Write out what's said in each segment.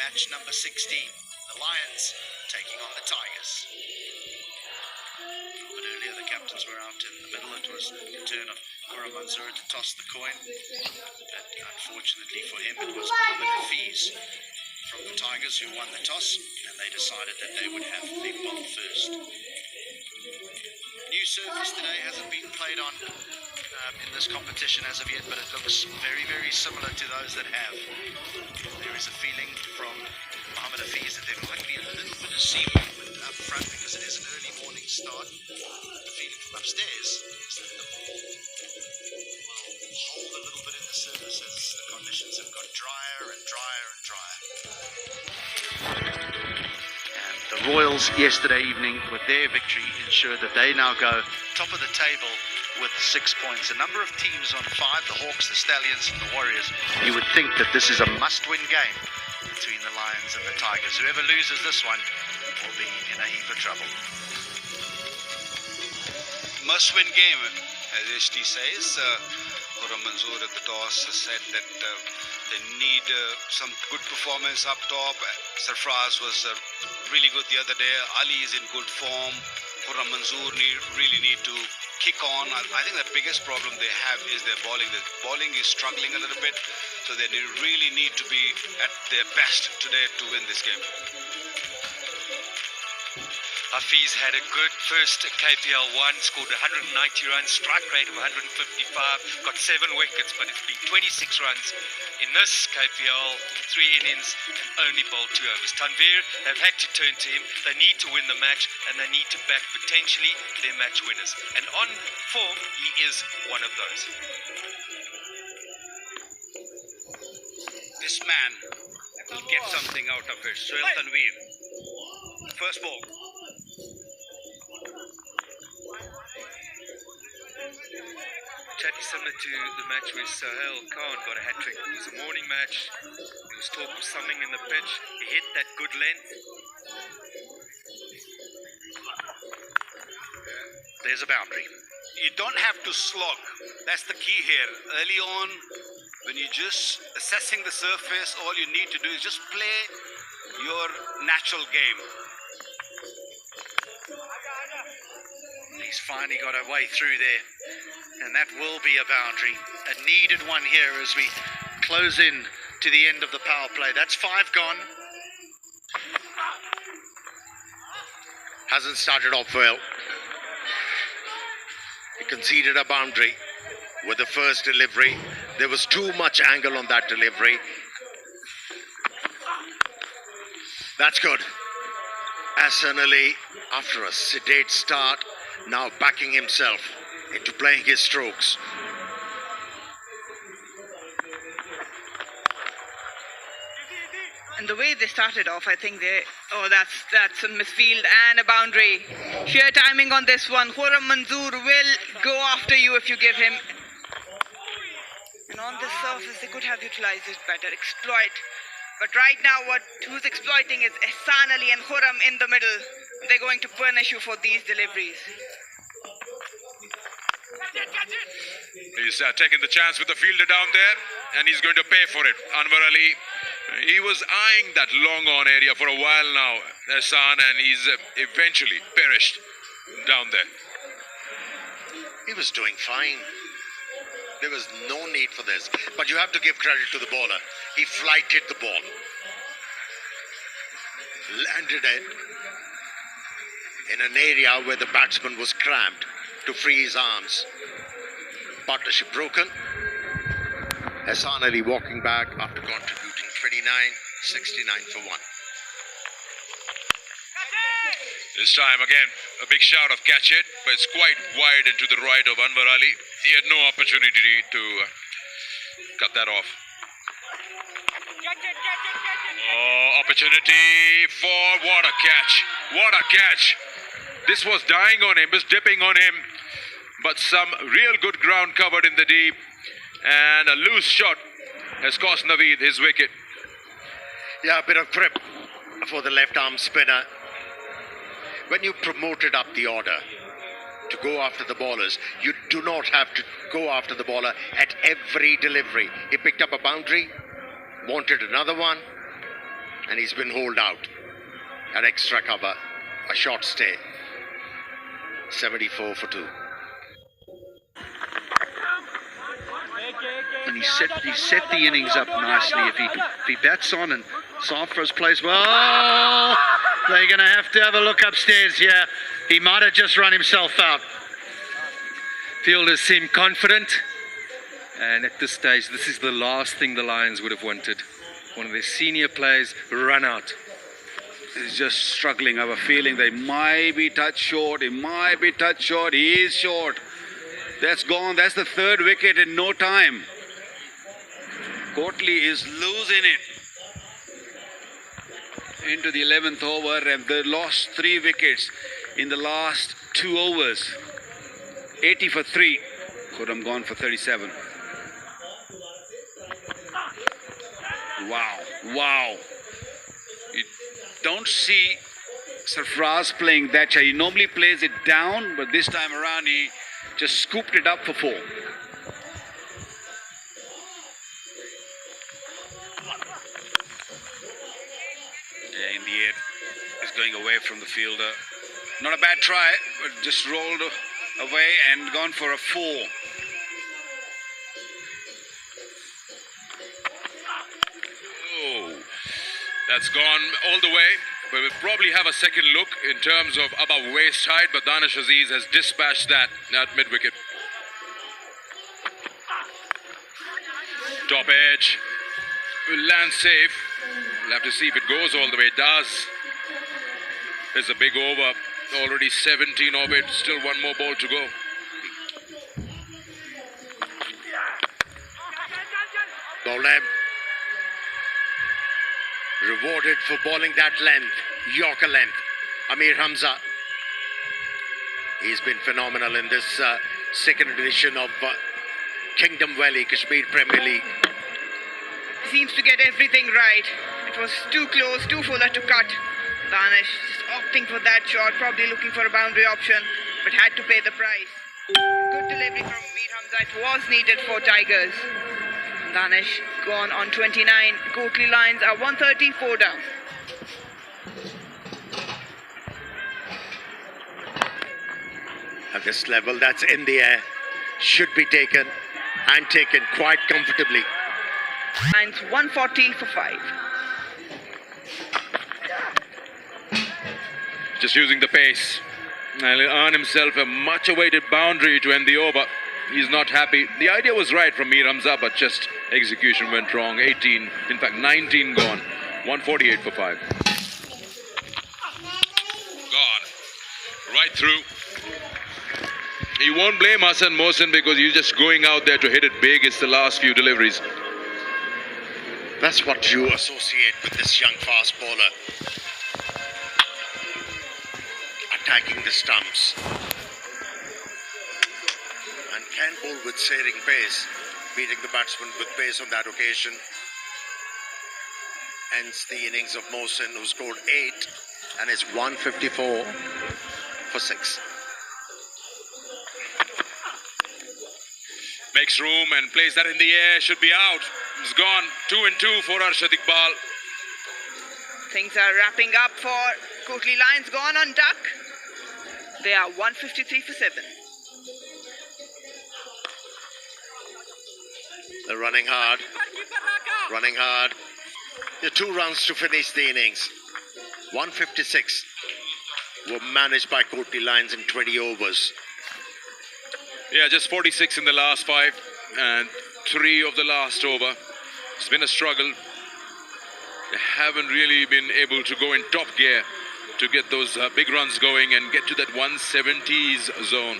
match number 16. The Lions taking on the Tigers. But earlier the captains were out in the middle. It was the turn of Khurram Manzoor to toss the coin. But unfortunately for him, it was Mohammed Hafiz from the Tigers who won the toss, and they decided that they would have the ball first. New surface today hasn't been played on in this competition as of yet, but it looks very, very similar to those that have. There is a feeling from Mohammed Hafiz that there might be a little bit of sea movement up front because it is an early morning start. The feeling from upstairs is that the ball will hold a little bit in the surface as the conditions have got drier and drier and drier. And the Royals yesterday evening with their victory ensured that they now go top of the table with 6 points. A number of teams on 5, the Hawks, the Stallions and the Warriors. You would think that this is a must-win game between the Lions and the Tigers. Whoever loses this one will be in a heap of trouble. Must-win game, as HT says. Khurram Manzoor at the toss has said that they need some good performance up top. Sarfraz was really good the other day. Ali is in good form. Khurram Manzoor really need to kick on. I think the biggest problem they have is their bowling. The bowling is struggling a little bit, so they really need to be at their best today to win this game. Hafiz had a good first KPL 1, scored 190 runs, strike rate of 155, got 7 wickets, but it's been 26 runs in this KPL, 3 innings, and only bowled 2 overs. Tanveer have had to turn to him. They need to win the match, and they need to back potentially their match winners. And on form, he is one of those. This man will get something out of it. Sohail Tanveer. First ball. Exactly similar to the match where Sohail Khan got a hat-trick. It was a morning match. There was talk of something in the pitch. He hit that good length. There's a boundary. You don't have to slog. That's the key here. Early on, when you're just assessing the surface, all you need to do is just play your natural game. He's finally got a way through there, and that will be a boundary. A needed one here as we close in to the end of the power play. That's 5 gone. Hasn't started off well. He conceded a boundary with the first delivery. There was too much angle on that delivery. That's good. Hassan Ali, after a sedate start, now backing himself into playing his strokes. And the way they started off, I think that's a misfield and a boundary. Sheer timing on this one. Khurram Manzoor will go after you if you give him. And on this surface, they could have utilized it better, exploit. But right now, who's exploiting is Ehsan Ali and Khurram in the middle. They're going to punish you for these deliveries. He's taking the chance with the fielder down there, and he's going to pay for it. Anwar Ali, he was eyeing that long on area for a while now, Ehsan, and he's eventually perished down there. He was doing fine. There was no need for this. But you have to give credit to the bowler. He flighted the ball. Landed it in an area where the batsman was cramped to free his arms. Partnership broken. Ehsan Ali walking back after contributing 69 for 1. This time again, a big shout of catch it, but it's quite wide and to the right of Anwar Ali. He had no opportunity to cut that off. Oh, opportunity for what a catch. What a catch. This was dying on him, was dipping on him, but some real good ground covered in the deep, and a loose shot has cost Naveed his wicket. Yeah, a bit of grip for the left arm spinner. When you promoted up the order to go after the bowlers, you do not have to go after the bowler at every delivery. He picked up a boundary, wanted another one, and he's been holed out at extra cover. A short stay. 74 for 2. And he set the innings up nicely. If he bats on and Safras plays well, they're going to have a look upstairs here. He might have just run himself out. Fielders seem confident, and at this stage, this is the last thing the Lions would have wanted. One of their senior players run out. He's just struggling. I have a feeling they might be touch short. He might be touch short. He is short. That's gone. That's the third wicket in no time. KOTLI is losing it into the 11th over, and they lost 3 wickets in the last 2 overs. 80 for 3. Could have gone for 37. Wow. You don't see Sarfraz playing that shot. He normally plays it down, but this time around he just scooped it up for 4. Yeah, in the air. He's going away from the fielder. Not a bad try, but just rolled away and gone for a 4. Oh, that's gone all the way. But we'll probably have a second look in terms of above waist height, but Danish Aziz has dispatched that at mid-wicket. Top edge. Will land safe. We'll have to see if it goes all the way. It does. There's a big over. Already 17 of it. Still one more ball to go. Bowlem rewarded for bowling that length, Yorker length. Amir Hamza. He's been phenomenal in this second edition of Kingdom Valley Kashmir Premier League. Seems to get everything right. It was too close, too fuller to cut. Danish just opting for that shot, probably looking for a boundary option, but had to pay the price. Good delivery from Amir Hamza. It was needed for Tigers. Danish gone on 29. KOTLI Lions are 134 down. At this level, that's in the air. Should be taken, and taken quite comfortably. Lions 140 for 5. Just using the pace. And he'll earn himself a much awaited boundary to end the over. He's not happy. The idea was right from Mir Hamza, but just execution went wrong. 18, in fact 19 gone. 148 for 5. Gone. Right through. He won't blame Hassan Mohsin because he's just going out there to hit it big. It's the last few deliveries. That's what you associate with this young fast bowler. Attacking the stumps. And can bowl with searing pace, beating the batsman with pace on that occasion. Hence the innings of Mohsin, who scored 8 and is 154 for 6. Makes room and plays that in the air. Should be out. It's gone. 2 and 2 for Arshad Iqbal. Things are wrapping up for KOTLI Lions. Gone on duck. They are 153 for 7. They're running hard. Running hard. The 2 runs to finish the innings. 156 were managed by KOTLI Lions in 20 overs. Yeah, just 46 in the last 5 and 3 of the last over. It's been a struggle. They haven't really been able to go in top gear to get those big runs going and get to that 170s zone.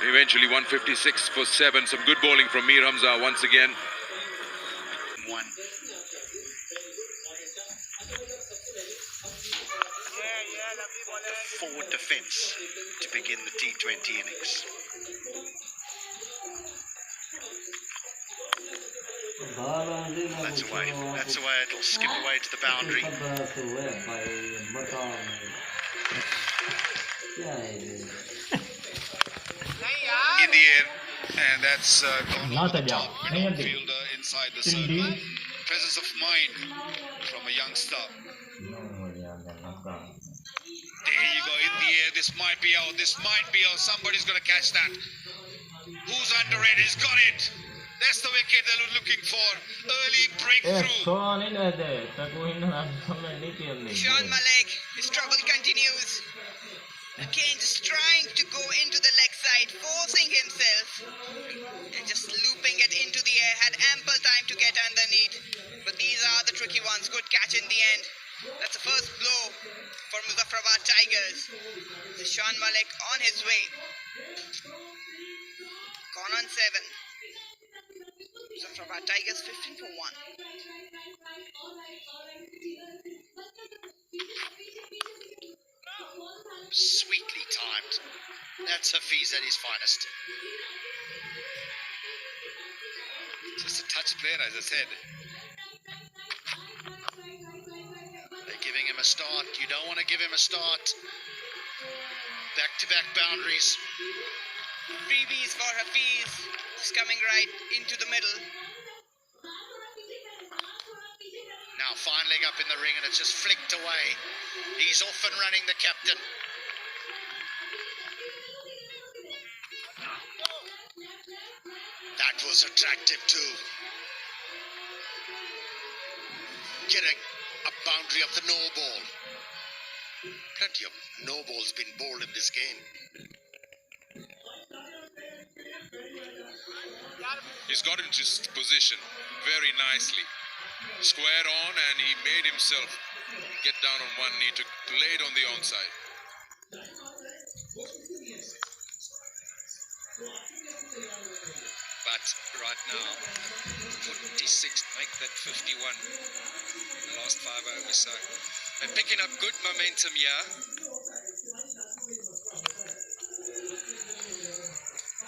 Eventually 156 for 7. Some good bowling from Mir Hamza once again. 1. Forward defence to begin the T20 innings. That's away. That's away. It'll skip away to the boundary. In the air, and that's gone over the top. Fielder inside the circle. presence of mind from a youngster. There you go, in the air. This might be out. This might be out. Somebody's going to catch that. Who's underrated? He's got it. That's the wicket they were looking for. Early breakthrough. Sean Malik, his trouble continues. Again, just trying to go into the leg side, forcing himself and just looping it into the air. Had ample time to get underneath, but these are the tricky ones. Good catch in the end. That's the first blow for Muzaffarabad Tigers. Sean Malik on his way. Gone on 7. Muzaffarabad Tigers 15 for 1. Sweetly timed. That's Hafiz at his finest. Just a touch player, as I said. They're giving him a start. You don't want to give him a start. Back-to-back boundaries. Freebies for Hafiz. Just coming right into the middle. Now fine leg up in the ring and it's just flicked away. He's off and running, the captain. That was attractive too. Getting a boundary of the no ball. Plenty of no balls been bowled in this game. He's got into his position very nicely. Square on, and he made himself get down on one knee to lay it on the onside. But right now, 46, make that 51 in the last 5 overs. So they're picking up good momentum here.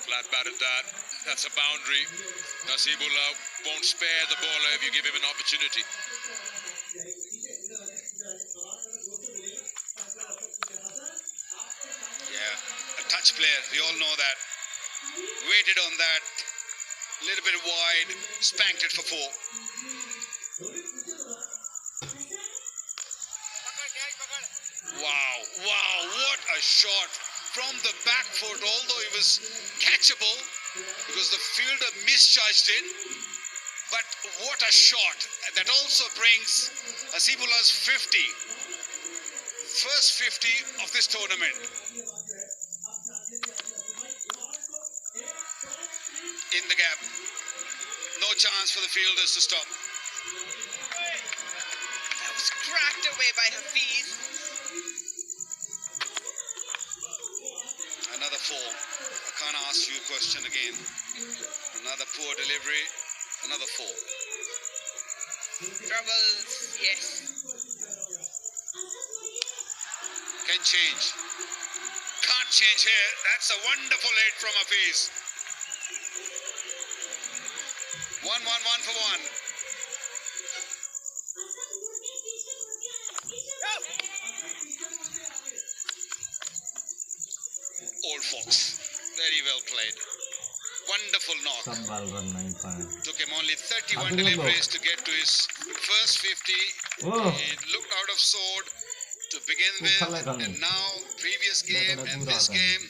Flat batted that. That's a boundary. Nasibullah won't spare the bowler if you give him an opportunity. Yeah, a touch player. We all know that. Waited on that. A little bit wide. Spanked it for 4. Wow, wow, what a shot from the back foot. Although it was catchable because the fielder misjudged it. But what a shot. That also brings Asibullah's 50. First 50 of this tournament. In the gap. No chance for the fielders to stop. That was cracked away by Hafiz. Another 4. I can't ask you a question again. Another poor delivery. Another 4. Troubles, yes. Can change. Can't change here. That's a wonderful hit from Hafiz. 1-1 for 1. Old Fox. Very well played. Wonderful knock. Took him only 31 deliveries to get to his first 50. He looked out of sword to begin with, and now previous game and this game,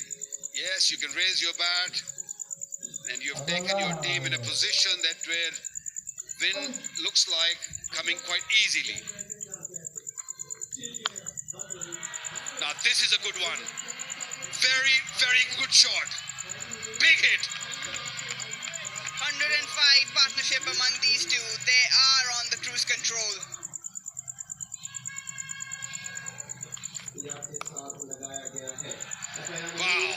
yes, you can raise your bat, and you've taken your team in a position that where win looks like coming quite easily. Now this is a good one. Very, very good shot. Big hit. 105 partnership among these two. They are on the cruise control. Wow.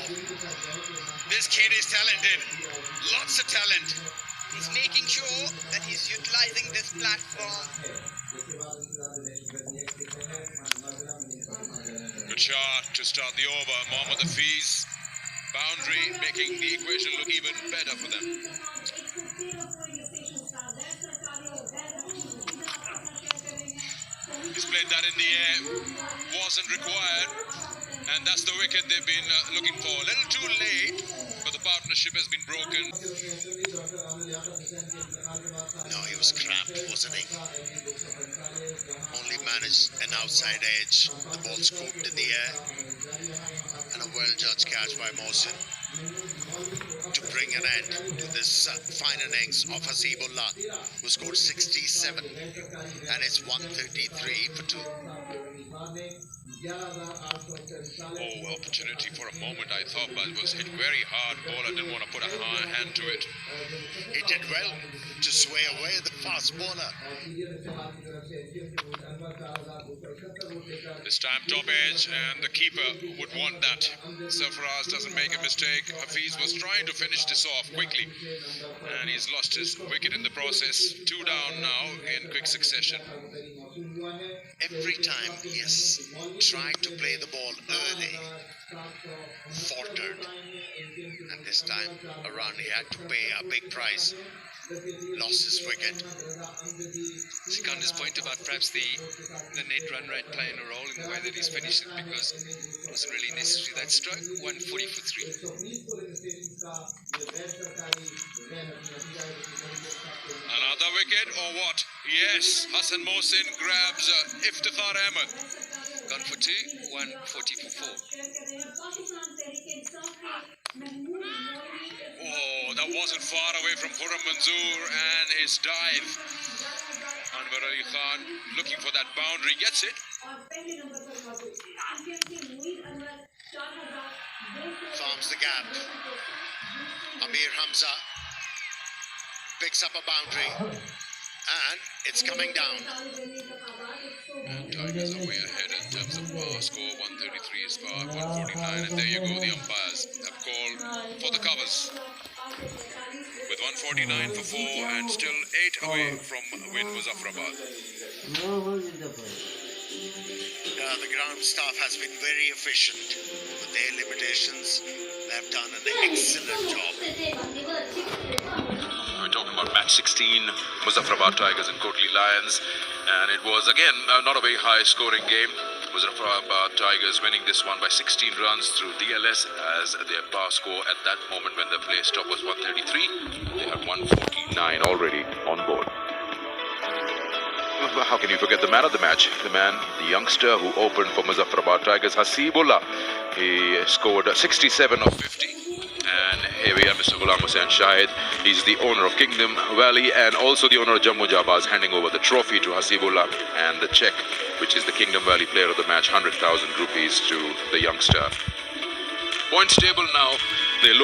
This kid is talented. Lots of talent. He's making sure that he's utilizing this platform. Good shot to start the over. Mohammad Hafiz. Boundary making the equation look even better for them. He's played that in the air. Wasn't required. And that's the wicket they've been looking for. A little too late, but the partnership has been broken. No, he was cramped, wasn't he? Only managed an outside edge. The ball scooped in the air. And a well-judged catch by Mohsin to bring an end to this fine innings of Hasibullah, who scored 67. And it's 133 for 2. Oh, opportunity for a moment, I thought, but it was hit very hard. Bowler didn't want to put a hand to it. He did well to sway away the fast bowler. This time top edge, and the keeper would want that. Sarfaraz doesn't make a mistake. Hafiz was trying to finish this off quickly, and he's lost his wicket in the process. 2 down now in quick succession. Every time he has tried to play the ball early, faltered. And this time around he had to pay a big price. Lost his wicket. Sikandar's point about perhaps the net run rate playing a role in the way that he's finished it, because it wasn't really necessary that stroke. 140 for 3. Another wicket or what? Yes, Hassan Mohsin grabs Iftikhar Ahmed. Gone for 2, 140 for 4. Oh, that wasn't far away from Khurram Manzoor, and his dive. Anwar Ali Khan looking for that boundary, gets it. Forms the gap. Amir Hamza picks up a boundary. And it's coming down. And Tigers are way ahead in terms of power score. 133 is par, 149. And there you go, the umpires have called for the covers. With 149 for 4 and still 8 away from win Muzaffarabad. The ground staff has been very efficient with their limitations. They have done an excellent job. We're talking about match 16, Muzaffarabad Tigers and KOTLI Lions, and it was again not a very high scoring game. Muzaffarabad Tigers winning this one by 16 runs through DLS, as their power score at that moment when the play stop was 133. They had 149 already on board. How can you forget the man of the match? The youngster who opened for Muzaffarabad Tigers, Hasibullah. He scored 67 of 50. And here we are, Mr. Ghulam Hussain Shahid. He's the owner of Kingdom Valley and also the owner of Jammu Jabaz, handing over the trophy to Hasibullah and the check, which is the Kingdom Valley player of the match, 100,000 rupees to the youngster. Points table now, they look